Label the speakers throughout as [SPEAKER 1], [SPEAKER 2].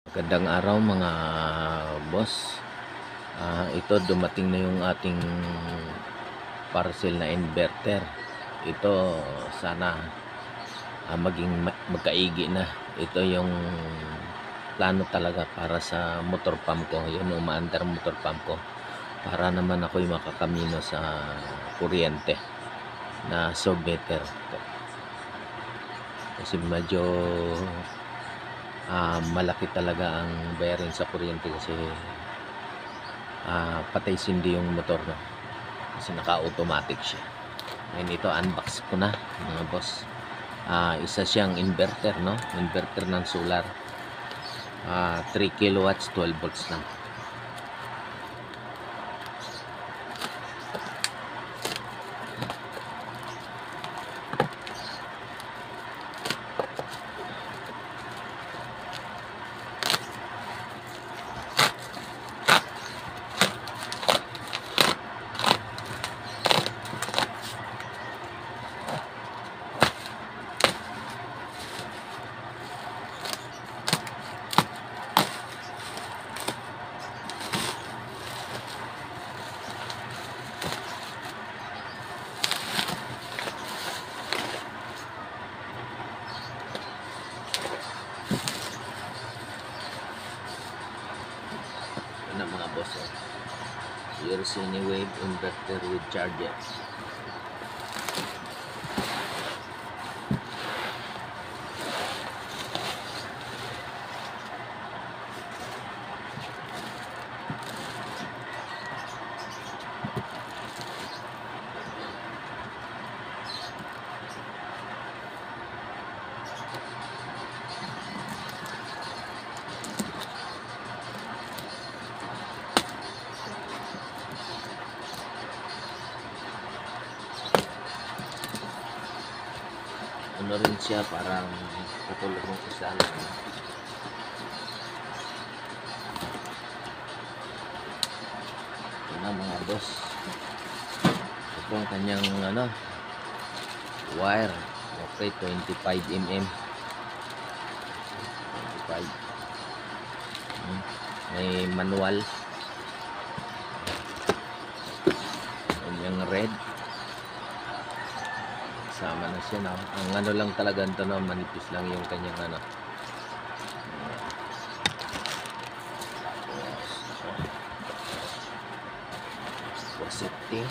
[SPEAKER 1] Magandang araw mga boss. Ito dumating na yung ating parcel na inverter. Ito sana maging magkaigi na. Ito yung plano talaga para sa motor pump ko. Yun, umaandar motor pump ko. Para naman ako'y makakamino sa kuryente na so better. Kasi medyo malaki talaga ang bayarin sa kuryente kasi patay sindi yung motor, no? Kasi naka-automatic siya. Ngayon ito unbox ko na mga boss. Isa siyang inverter, no? Inverter ng solar. 3 kilowatts 12 volts lang. Na mga boss, your Cinewave inverter with charger. Ano rin siya, parang katulad ng isa lang. Ito na mga boss. Ito ang kanyang wire. Okay, 25 mm. 25. May manual. Yung red. Sama na siya, no? Ang lang talaga ito, no? Manipis lang yung kanyang safety.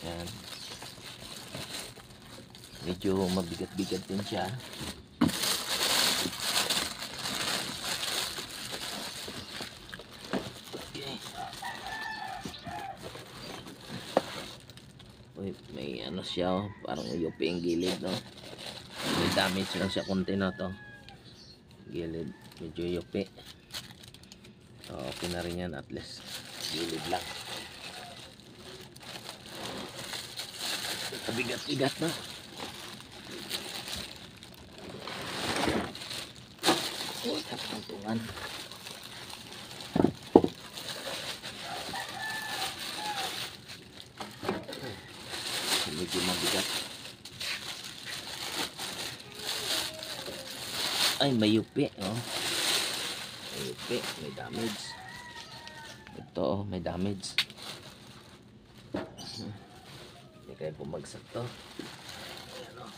[SPEAKER 1] Yan. Medyo mabigat-bigat din siya. Uy, may siya, parang uyupi yung gilid, no? May damage lang siya konti na to. Gilid, medyo uyupi. So, okay na rin yan, at least gilid lang. Kabigat-bigat na. Uy, kapantungan. Medyo mabigat. Ay, may yupi, oh. May yupi, may damage. Ito, may damage. Hindi kaya bumagsak to. Ayan, oh.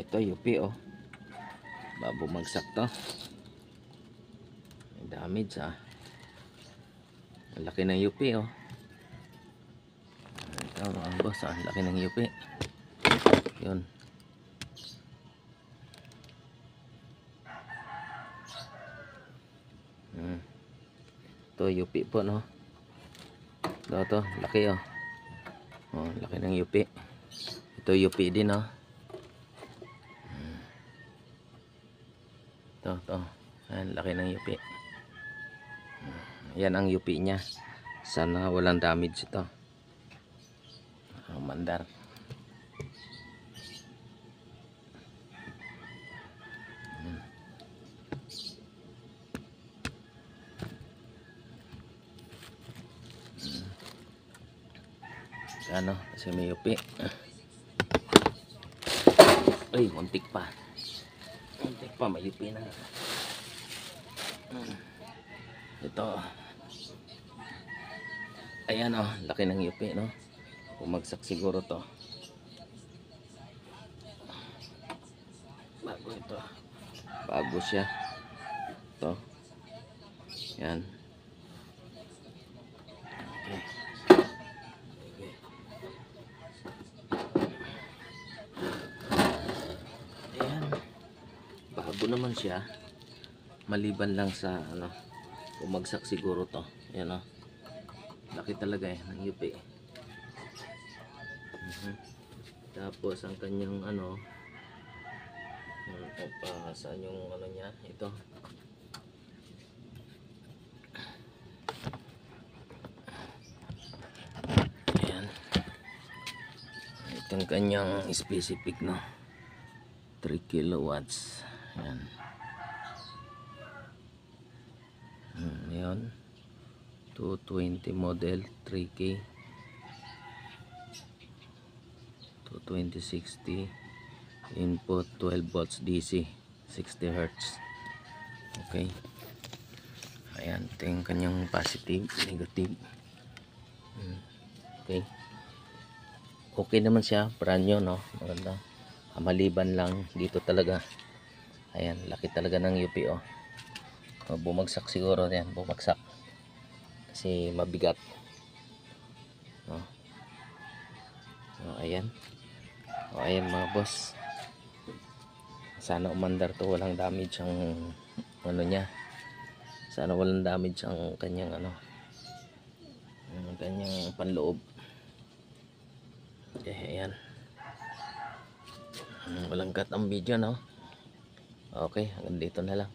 [SPEAKER 1] Ito, yupi, oh. Bumagsak to. May damage, Ang laki ng yupi, oh. Ito mga boss, laki ng yupi. Yun. Ito yupi po, no? Ito, laki, oh. Oh, laki ng yupi. Ito yupi din, oh. Ito. Ayan, laki ng yupi. Yan ang yupi niya. Sana walang damage ito. Mandar. Kasi may yupi. Ay, muntik pa. Muntik pa, may yupi na. Ito. Ayan oh, laki ng yupi, no? Bumagsak siguro to. Bago ito. Bago siya. Ito. Yan. Okay. Okay. Ayan. Bago naman siya. Maliban lang sa ano, bumagsak siguro to. Ayan oh. Laki talaga eh, ng yupi. Tapos ang kanyang ano, saan yung ano niya, ito. Ayan. Itong kanyang specific, no, 3 kilowatts. Ayan. Ayan. 220 model 3K 220/60 input 12 volts DC 60 Hz. Okay, ayan, ito yung kanyang positive, negative. Okay, okay naman siya, brand new, no, maganda. Maliban lang dito talaga, ayan, laki talaga ng UP, oh. Bumagsak siguro yan, bumagsak kasi mabigat, no? Ayan. Ayan mga boss, sana umandar to, walang damage ang ano niya, sana walang damage ang kanyang ano, ang kanyang panloob. Okay, ayan. Walang cut ang video, no? Okay, hanggang dito na lang.